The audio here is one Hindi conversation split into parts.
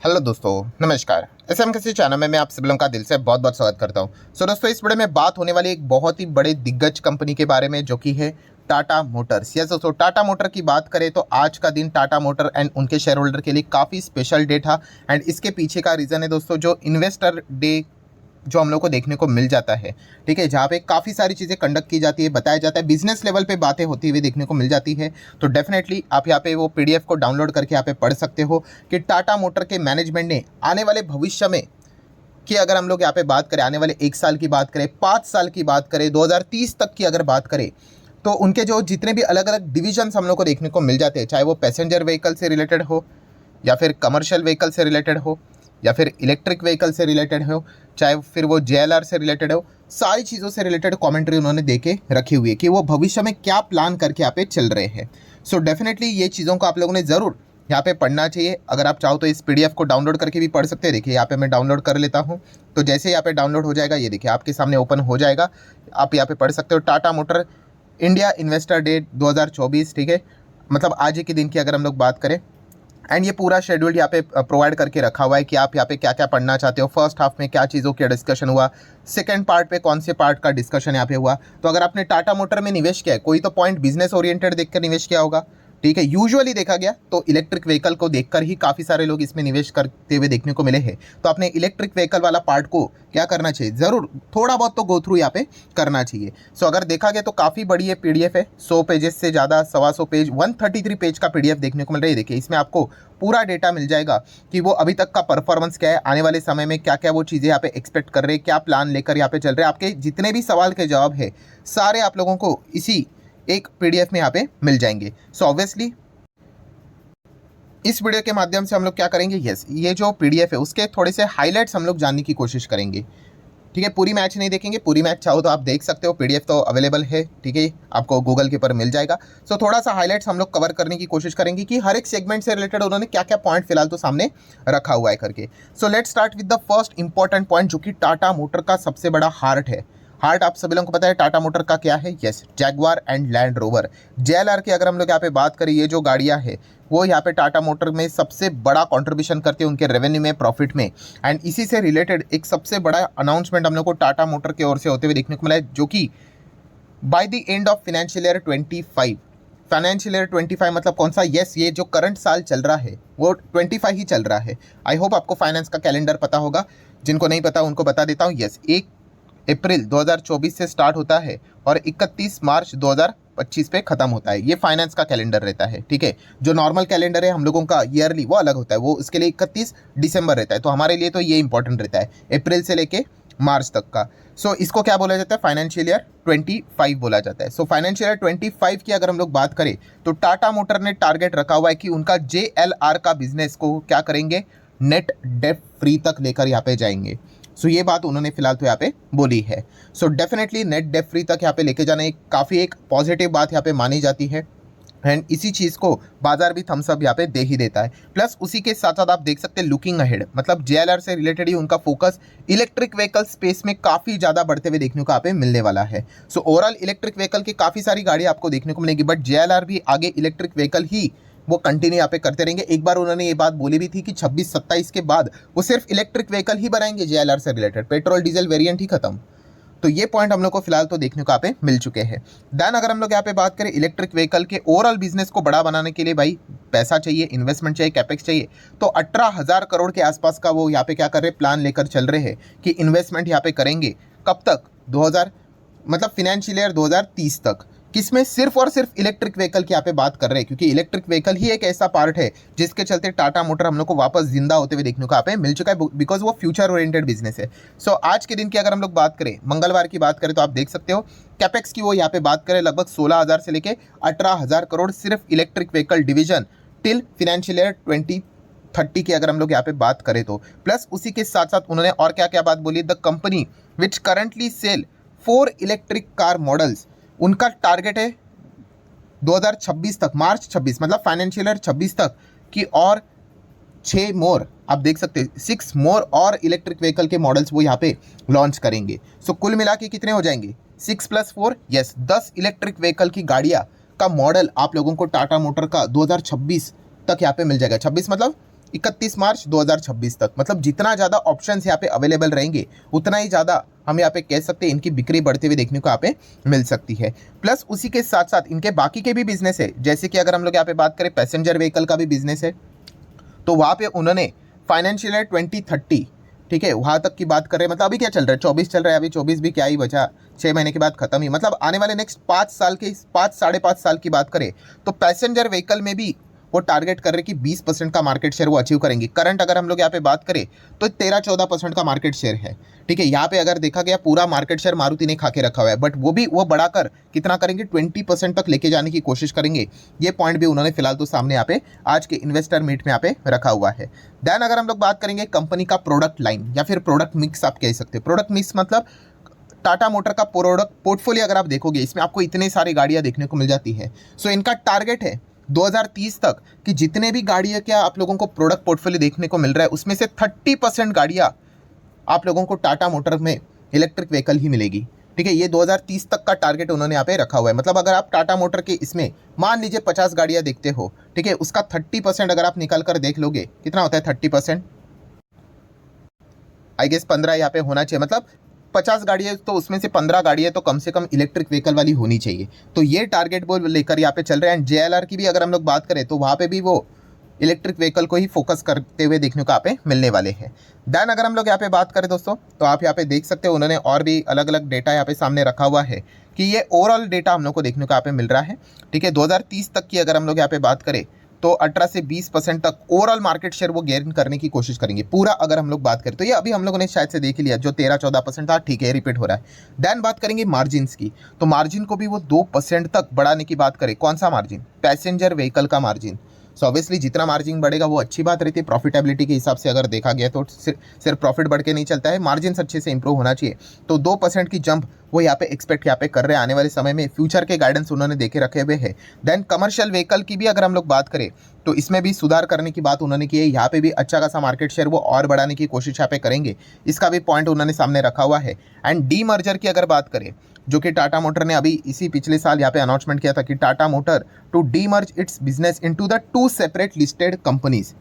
हेलो दोस्तों, नमस्कार। एसएम किसी चैनल में मैं आप सभी लोगों का दिल से बहुत बहुत स्वागत करता हूं। दोस्तों, इस वीडियो में बात होने वाली एक बहुत ही बड़े दिग्गज कंपनी के बारे में, जो कि है टाटा मोटर्स। यस दोस्तों, टाटा मोटर की बात करें तो आज का दिन टाटा मोटर एंड उनके शेयर होल्डर के लिए काफ़ी स्पेशल डे था। एंड इसके पीछे का रीज़न है दोस्तों, जो इन्वेस्टर डे जो हम लोग को देखने को मिल जाता है, ठीक है, जहाँ पे काफ़ी सारी चीज़ें कंडक्ट की जाती है, बताया जाता है, बिजनेस लेवल पे बातें होती हुई देखने को मिल जाती है। तो डेफिनेटली आप यहाँ पे वो पीडीएफ को डाउनलोड करके यहाँ पे पढ़ सकते हो कि टाटा मोटर के मैनेजमेंट ने आने वाले भविष्य में, कि अगर हम लोग यहाँ पे बात करें आने वाले 1 साल की बात करें, 5 साल की बात करें, 2030 तक की अगर बात करें, तो उनके जो जितने भी अलग अलग डिविजन्स हम लोग को देखने को मिल जाते हैं, चाहे वो पैसेंजर व्हीकल से रिलेटेड हो, या फिर कमर्शियल व्हीकल से रिलेटेड हो, या फिर इलेक्ट्रिक व्हीकल से रिलेटेड हो, चाहे फिर वो जेएलआर से रिलेटेड हो, सारी चीज़ों से रिलेटेड कमेंट्री उन्होंने दे के रखी हुई है कि वो भविष्य में क्या प्लान करके यहाँ पे चल रहे हैं। सो डेफिनेटली ये चीज़ों को आप लोगों ने ज़रूर यहाँ पे पढ़ना चाहिए। अगर आप चाहो तो इस पीडीएफ को डाउनलोड करके भी पढ़ सकते हैं। देखिए यहाँ पे मैं डाउनलोड कर लेता हूँ, तो जैसे यहाँ पे डाउनलोड हो जाएगा, ये देखिए आपके सामने ओपन हो जाएगा, आप यहाँ पे पढ़ सकते हो। Tata motor India investor day 2024, ठीक है, मतलब आज ही के दिन की अगर हम लोग बात करें। एंड ये पूरा शेड्यूल यहाँ पे प्रोवाइड करके रखा हुआ है कि आप यहाँ पे क्या क्या पढ़ना चाहते हो। फर्स्ट हाफ में क्या चीज़ों का डिस्कशन हुआ, सेकंड पार्ट पे कौन से पार्ट का डिस्कशन यहाँ पे हुआ। तो अगर आपने टाटा मोटर में निवेश किया है, कोई तो पॉइंट बिजनेस ओरिएंटेड देखकर निवेश किया होगा, ठीक है। यूजुअली देखा गया तो इलेक्ट्रिक व्हीकल को देखकर ही काफ़ी सारे लोग इसमें निवेश करते हुए देखने को मिले हैं। तो आपने इलेक्ट्रिक व्हीकल वाला पार्ट को क्या करना चाहिए, ज़रूर थोड़ा बहुत तो गो थ्रू यहाँ पे करना चाहिए। सो अगर देखा गया तो काफ़ी बड़ी ये पीडीएफ है, 100 पेजेस से ज़्यादा, 125 पेज, 133 पेज का पीडीएफ देखने को मिल रहा है। देखिए इसमें आपको पूरा डेटा मिल जाएगा कि वो अभी तक का परफॉर्मेंस क्या है, आने वाले समय में क्या क्या वो चीज़ें यहाँ पे एक्सपेक्ट कर रहे हैं, क्या प्लान लेकर यहाँ पे चल रहे हैं। आपके जितने भी सवाल के जवाब है सारे आप लोगों को इसी एक पीडीएफ में यहाँ पे मिल जाएंगे। सो ऑब्वियसली इस वीडियो के माध्यम से हम लोग क्या करेंगे, यस, ये जो पीडीएफ है उसके थोड़े से हाइलाइट्स हम लोग जानने की कोशिश करेंगे, ठीक है। पूरी मैच नहीं देखेंगे, पूरी मैच चाहो तो आप देख सकते हो, पीडीएफ तो अवेलेबल है, ठीक है, आपको गूगल के ऊपर मिल जाएगा। सो थोड़ा सा हाइलाइट्स हम लोग कवर करने की कोशिश करेंगे कि हर एक सेगमेंट से रिलेटेड उन्होंने क्या क्या पॉइंट फिलहाल तो सामने रखा हुआ है करके। So let's start with the first important point, जो कि टाटा मोटर का सबसे बड़ा हार्ट है। हार्ट आप सभी लोगों को पता है टाटा मोटर का क्या है, yes, Jaguar and land rover. JLR की अगर हम लोग यहाँ पे बात करें, ये जो गाड़ियाँ है वो यहाँ पे टाटा मोटर में सबसे बड़ा कंट्रीब्यूशन करती है उनके रेवेन्यू में, प्रॉफिट में। एंड इसी से रिलेटेड एक सबसे बड़ा अनाउंसमेंट हम लोग को टाटा मोटर की ओर से होते हुए देखने को मिला है, जो कि by the end of financial year 25, financial year 25 मतलब कौन सा, यस, ये जो करंट साल चल रहा है वो 25 ही चल रहा है। आई होप आपको फाइनेंस का कैलेंडर पता होगा, जिनको नहीं पता उनको बता देता हूँ। यस, 1 अप्रैल 2024 से स्टार्ट होता है और 31 मार्च 2025 पे ख़त्म होता है। ये फाइनेंस का कैलेंडर रहता है, ठीक है। जो नॉर्मल कैलेंडर है हम लोगों का ईयरली, वो अलग होता है, वो इसके लिए 31 दिसंबर रहता है। तो हमारे लिए तो ये इंपॉर्टेंट रहता है, अप्रैल से लेके मार्च तक का। सो इसको क्या बोला जाता है, फाइनेंशियल ईयर 25 बोला जाता है। सो फाइनेंशियल ईयर 25 की अगर हम लोग बात करें तो टाटा मोटर ने टारगेट रखा हुआ है कि उनका जेएलआर का बिजनेस को क्या करेंगे, नेट डेट फ्री तक लेकर यहाँ पे जाएंगे। सो ये बात उन्होंने फिलहाल तो यहाँ पे बोली है। So definitely net debt free तक यहाँ पे लेके जाना एक काफ़ी एक पॉजिटिव बात यहाँ पे मानी जाती है। एंड इसी चीज़ को बाजार भी थम्स अप यहाँ पे दे ही देता है। प्लस उसी के साथ साथ आप देख सकते हैं लुकिंग अहेड, मतलब जेएलआर से रिलेटेड ही उनका फोकस इलेक्ट्रिक व्हीकल स्पेस में काफ़ी ज़्यादा बढ़ते हुए देखने को यहाँ पे मिलने वाला है। सो ओवरऑल इलेक्ट्रिक व्हीकल की काफ़ी सारी गाड़ियाँ आपको देखने को मिलेगी, बट जेएलआर भी आगे इलेक्ट्रिक व्हीकल ही वो कंटिन्यू यहाँ पे करते रहेंगे। एक बार उन्होंने ये बात बोली भी थी कि 26-27 के बाद वो सिर्फ इलेक्ट्रिक व्हीकल ही बनाएंगे जेएलआर से रिलेटेड, पेट्रोल डीजल वेरिएंट ही खत्म। तो ये पॉइंट हम लोग को फिलहाल तो देखने को यहाँ पे मिल चुके हैं। देन अगर हम लोग यहाँ पे बात करें इलेक्ट्रिक व्हीकल के ओवरऑल बिजनेस को बड़ा बनाने के लिए, भाई पैसा चाहिए, इन्वेस्टमेंट चाहिए, कैपेक्स चाहिए। तो 18,000 करोड़ के आसपास का वो यहाँ पे क्या कर रहे हैं, प्लान लेकर चल रहे हैं कि इन्वेस्टमेंट यहाँ पे करेंगे। कब तक, 2000 मतलब फिनेंशियल ईयर 2030 तक। किसमें, सिर्फ और सिर्फ इलेक्ट्रिक व्हीकल की यहाँ पे बात कर रहे हैं, क्योंकि इलेक्ट्रिक व्हीकल ही एक ऐसा पार्ट है जिसके चलते टाटा मोटर हम लोग को वापस जिंदा होते हुए देखने को यहाँ पे मिल चुका है, बिकॉज वो फ्यूचर ओरिएंटेड बिजनेस है। सो आज के दिन की अगर हम लोग बात करें, मंगलवार की बात करें, तो आप देख सकते हो कैपेक्स की वो यहाँ पे बात करें लगभग 16,000 से लेके 18,000 करोड़ सिर्फ electric vehicle division till financial year 2030 की अगर हम लोग यहाँ पे बात करें तो। प्लस उसी के साथ साथ उन्होंने और क्या क्या बात बोली, the company which currently sell 4 electric car models, उनका टारगेट है 2026 तक, मार्च 26 मतलब फाइनेंशियल ईयर 26 तक की, और 6 मोर, आप देख सकते हैं 6 मोर और इलेक्ट्रिक व्हीकल के मॉडल्स वो यहाँ पे लॉन्च करेंगे। सो कुल मिला के कितने हो जाएंगे, 6 + 4, यस, 10 इलेक्ट्रिक व्हीकल की गाड़ियाँ का मॉडल आप लोगों को टाटा मोटर का 2026 तक यहाँ पे मिल जाएगा। 26 मतलब 31 मार्च 2026 तक। मतलब जितना ज़्यादा ऑप्शंस यहाँ पे अवेलेबल रहेंगे उतना ही ज़्यादा हम यहाँ पे कह सकते हैं इनकी बिक्री बढ़ते हुए देखने को यहाँ पे मिल सकती है। प्लस उसी के साथ साथ इनके बाकी के भी बिजनेस है, जैसे कि अगर हम लोग यहाँ पे बात करें पैसेंजर व्हीकल का भी बिजनेस है, तो वहाँ पे उन्होंने फाइनेंशियल ईयर 2030, ठीक है, वहाँ तक की बात कर रहे हैं। मतलब अभी क्या चल रहा है, 24 चल रहा है, अभी 24 भी क्या ही बचा, 6 महीने के बाद खत्म ही। मतलब आने वाले नेक्स्ट 5 साल के 5 साढ़े 5 साल की बात करें तो पैसेंजर व्हीकल में भी वो टारगेट कर रहे कि 20% का मार्केट शेयर वो अचीव करेंगे। करंट अगर हम लोग यहाँ पे बात करें तो 13-14% का मार्केट शेयर है, ठीक है। यहाँ पे अगर देखा गया पूरा मार्केट शेयर मारुति ने खा के रखा हुआ है, बट वो बढ़ाकर कितना करेंगे, 20% तक लेके जाने की कोशिश करेंगे। ये पॉइंट भी उन्होंने फिलहाल तो सामने यहाँ पे आज के इन्वेस्टर मीट में यहाँ पे रखा हुआ है। देन अगर हम लोग बात करेंगे कंपनी का प्रोडक्ट लाइन या फिर प्रोडक्ट मिक्स आप कह सकते हो। प्रोडक्ट मिक्स मतलब टाटा मोटर का प्रोडक्ट पोर्टफोलियो अगर आप देखोगे इसमें आपको इतने सारी गाड़ियाँ देखने को मिल जाती है। सो इनका टारगेट है 2030 तक कि जितने भी गाड़ियाँ क्या आप लोगों को प्रोडक्ट पोर्टफोलियो देखने को मिल रहा है उसमें से 30% गाड़ियाँ आप लोगों को टाटा मोटर में इलेक्ट्रिक व्हीकल ही मिलेगी, ठीक है। ये 2030 तक का टारगेट उन्होंने यहाँ पे रखा हुआ है। मतलब अगर आप टाटा मोटर के इसमें मान लीजिए 50 गाड़ियाँ देखते हो, ठीक है, उसका 30% अगर आप निकाल कर देख लोगे कितना होता है 30%, आई गेस 15 यहाँ पे होना चाहिए। मतलब 50 गाड़ियाँ तो उसमें से 15 गाड़ियाँ तो कम से कम इलेक्ट्रिक व्हीकल वाली होनी चाहिए। तो ये टारगेट वो लेकर यहाँ पे चल रहे हैं। एंड JLR की भी अगर हम लोग बात करें तो वहाँ पे भी वो इलेक्ट्रिक व्हीकल को ही फोकस करते हुए देखने को यहाँ पे मिलने वाले हैं। देन अगर हम लोग यहाँ पे बात करें दोस्तों तो आप यहाँ पे देख सकते हो उन्होंने और भी अलग अलग डेटा यहाँ पे सामने रखा हुआ है कि ये ओवरऑल डेटा हम लोग को देखने को यहाँ पे मिल रहा है, ठीक है। 2030 तक की अगर हम लोग यहाँ पे बात करें तो 18 से 20% तक ओवरऑल मार्केट शेयर वो गेन करने की कोशिश करेंगे पूरा। अगर हम लोग बात करें तो ये अभी हम लोगों ने शायद से देख लिया, जो 13-14% था, ठीक है, रिपीट हो रहा है। देन बात करेंगे मार्जिन की, तो मार्जिन को भी वो 2% तक बढ़ाने की बात करें। कौन सा मार्जिन, पैसेंजर व्हीकल का मार्जिन। सो ऑब्वियसली जितना मार्जिन बढ़ेगा वो अच्छी बात रहती है। प्रॉफिटेबिलिटी के हिसाब से अगर देखा गया तो सिर्फ प्रॉफिट बढ़ के नहीं चलता है, मार्जिन अच्छे से इंप्रूव होना चाहिए। तो 2% की जंप वो यहाँ पे एक्सपेक्ट यहाँ पे कर रहे हैं आने वाले समय में। फ्यूचर के गाइडेंस उन्होंने देके रखे हुए हैं। देन कमर्शियल व्हीकल की भी अगर हम लोग बात करें तो इसमें भी सुधार करने की बात उन्होंने की है। यहाँ पे भी अच्छा खासा मार्केट शेयर वो और बढ़ाने की कोशिश यहाँ पे करेंगे, इसका भी पॉइंट उन्होंने सामने रखा हुआ है। एंड डी मर्जर की अगर बात करें, जो कि टाटा मोटर ने अभी इसी पिछले साल यहाँ पे अनाउंसमेंट किया था कि Tata motor to demerge its business into the 2 separate listed companies.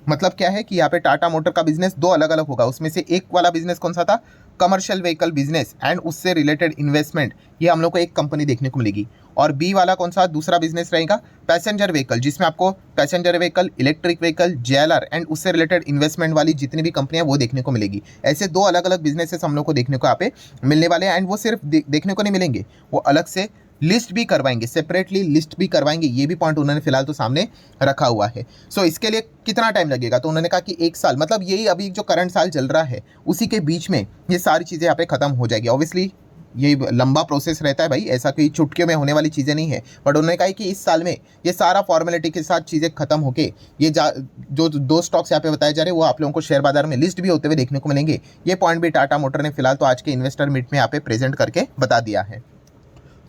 मतलब क्या है कि यहाँ पे टाटा मोटर का बिजनेस 2 अलग अलग होगा। उसमें से एक वाला बिजनेस कौन सा था, कमर्शियल व्हीकल बिजनेस एंड उससे रिलेटेड इन्वेस्टमेंट, ये हम लोग को एक कंपनी देखने को मिलेगी। और बी वाला कौन सा दूसरा बिजनेस रहेगा, पैसेंजर व्हीकल, जिसमें आपको passenger vehicle, electric vehicle, JLR and उससे रिलेटेड इन्वेस्टमेंट वाली जितनी भी कंपनियां वो देखने को मिलेगी। ऐसे 2 अलग अलग बिजनेसेस हम लोग को देखने को यहाँ पे मिलने वाले हैं। एंड वो सिर्फ देखने को नहीं मिलेंगे, वो अलग से लिस्ट भी करवाएंगे, सेपरेटली लिस्ट भी करवाएंगे। ये भी पॉइंट उन्होंने फिलहाल तो सामने रखा हुआ है। सो इसके लिए कितना टाइम लगेगा, तो उन्होंने कहा कि 1 साल, मतलब यही अभी जो करंट साल चल रहा है उसी के बीच में ये सारी चीज़ें यहाँ पे खत्म हो जाएगी। ऑब्वियसली ये लंबा प्रोसेस रहता है भाई, ऐसा कोई चुटकियों में होने वाली चीज़ें नहीं है। बट उन्होंने कहा कि इस साल में ये सारा फॉर्मेलिटी के साथ चीज़ें खत्म होके ये जो 2 स्टॉक्स यहाँ पे बताए जा रहे हैं वो आप लोगों को शेयर बाजार में लिस्ट भी होते हुए देखने को मिलेंगे। ये पॉइंट भी टाटा मोटर ने फिलहाल तो आज के इन्वेस्टर मीट में यहाँ पे प्रेजेंट करके बता दिया है।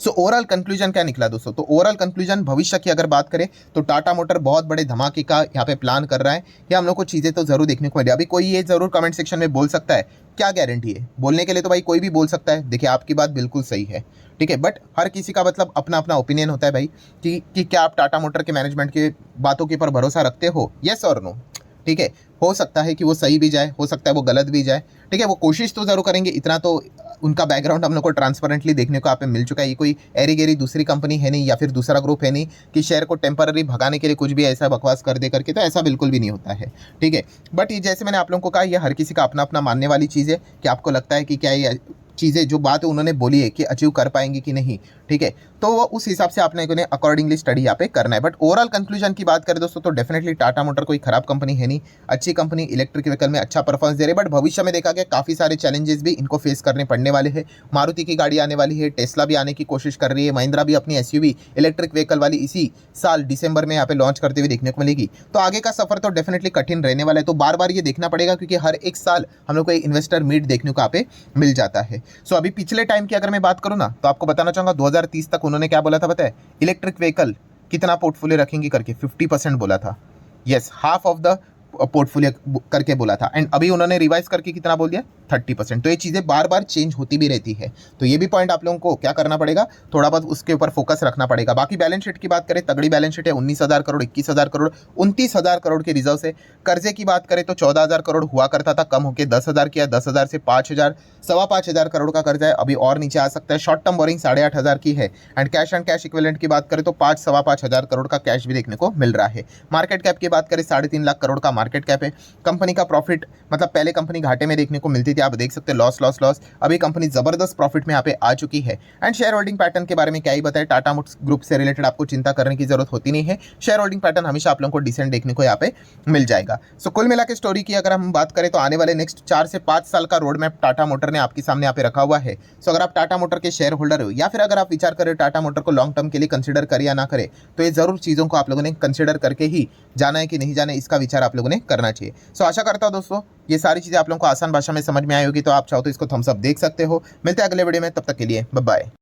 सो ओवरऑल कंक्लूजन क्या निकला दोस्तों, तो ओवरऑल कंक्लूजन भविष्य की अगर बात करें तो टाटा मोटर बहुत बड़े धमाके का यहाँ पे प्लान कर रहा है। ये हम लोग को चीज़ें तो जरूर देखने को मिली। अभी कोई ये जरूर कमेंट सेक्शन में बोल सकता है, क्या गारंटी है, बोलने के लिए तो भाई कोई भी बोल सकता है। देखिए आपकी बात बिल्कुल सही है, ठीक है, बट हर किसी का मतलब अपना अपना ओपिनियन होता है भाई कि क्या आप टाटा मोटर के मैनेजमेंट के बातों के ऊपर भरोसा रखते हो, येस और नो। ठीक है, हो सकता है कि वो सही भी जाए, हो सकता है वो गलत भी जाए, ठीक है, वो कोशिश तो ज़रूर करेंगे। इतना तो उनका बैकग्राउंड हम लोग को ट्रांसपेरेंटली देखने को यहाँ पे मिल चुका है। ये कोई एरी गेरी दूसरी कंपनी है नहीं या फिर दूसरा ग्रुप है नहीं कि शेयर को टेम्पररी भगाने के लिए कुछ भी ऐसा बकवास कर दे करके, तो ऐसा बिल्कुल भी नहीं होता है, ठीक है। बट ये जैसे मैंने आप लोगों को कहा, ये हर किसी का अपना अपना मानने वाली चीज़ है कि आपको लगता है कि क्या ये चीज़ें जो बात उन्होंने बोली है कि अचीव कर पाएंगे कि नहीं, ठीक है, तो वो उस हिसाब से आपने उन्हें अकॉर्डिंगली स्टडी यहाँ पे करना है। बट ओवरऑल कंक्लूजन की बात करें दोस्तों तो डेफिनेटली टाटा मोटर कोई खराब कंपनी है नहीं, अच्छी कंपनी, इलेक्ट्रिक व्हीकल में अच्छा परफॉर्मेंस दे रही है। बट भविष्य में देखा गया काफ़ी सारे चैलेंजेस भी इनको फेस करने पड़ने वाले हैं। मारुति की गाड़ी आने वाली है, टेस्ला भी आने की कोशिश कर रही है, महिंद्रा भी अपनी SUV इलेक्ट्रिक व्हीकल वाली इसी साल दिसंबर में यहाँ पे लॉन्च करते हुए देखने को मिलेगी। तो आगे का सफर तो डेफिनेटली कठिन रहने वाला है। तो बार बार ये देखना पड़ेगा क्योंकि हर एक साल हम लोग को इन्वेस्टर मीट देखने को यहाँ पे मिल जाता है। सो अभी पिछले टाइम की अगर मैं बात करूँ ना तो आपको बताना चाहूँगा 2030 तक उन्होंने क्या बोला था पता है, इलेक्ट्रिक व्हीकल कितना पोर्टफोलियो रखेंगे करके 50% बोला था। Yes, half of the portfolio करके बोला था। एंड अभी उन्होंने रिवाइज करके कितना बोल दिया, 30%। तो ये चीज़ें बार बार चेंज होती भी रहती है, तो ये भी पॉइंट आप लोगों को क्या करना पड़ेगा, थोड़ा बहुत उसके ऊपर फोकस रखना पड़ेगा। बाकी बैलेंस शीट की बात करें, तगड़ी बैलेंस शीट है, 19,000 करोड़, 21,000 करोड़, 29,000 करोड़ के रिजर्व से। कर्जे की बात करें तो 14,000 करोड़ हुआ करता था, कम होकर 10,000 किया, 10,000 से 5,000, 5,500 करोड़ का कर्जा है, अभी और नीचे आ सकता है। शॉर्ट टर्म बोरिंग 8,500 की है। एंड कैश इक्विवेलेंट की बात करें तो 5,000 करोड़ का कैश भी देखने को मिल रहा है। मार्केट कैप की बात करें 3.5 लाख करोड़ का मार्केट कैप है। कंपनी का प्रॉफिट, मतलब पहले कंपनी घाटे में देखने को मिलती थी, आप देख सकते हैं लॉस लॉस लॉस, अभी कंपनी जबरदस्त प्रॉफिट में यहाँ पे आ चुकी है। एंड शेयर होल्डिंग पैटर्न के बारे में क्या ही बताए, टाटा मोटर्स ग्रुप से रिलेटेड आपको चिंता करने की जरूरत होती नहीं है। शेयर होल्डिंग पैटर्न हमेशा आप लोगों को डिसेंट देखने को यहाँ पे मिल जाएगा। सो कुल मिला के स्टोरी की अगर हम बात करें तो आने वाले नेक्स्ट 4 से 5 साल का रोड मैप टाटा मोटर ने आपके सामने यहाँ पे रखा हुआ है। सो अगर आप टाटा मोटर के शेयर होल्डर हो या फिर अगर आप विचार करें टाटा मोटर को लॉन्ग टर्म के लिए कंसिडर करें या ना करें, तो ये जरूर चीज़ों को आप लोगों ने कंसिडर करके ही जाना है कि नहीं जाना है, इसका विचार आप लोगों ने करना चाहिए। सो आशा करता हूं दोस्तों ये सारी चीज़ें आप लोगों को आसान भाषा में समझ में आई होगी, तो आप चाहो तो इसको थम्स अप देख सकते हो। मिलते हैं अगले वीडियो में, तब तक के लिए बाय बाय।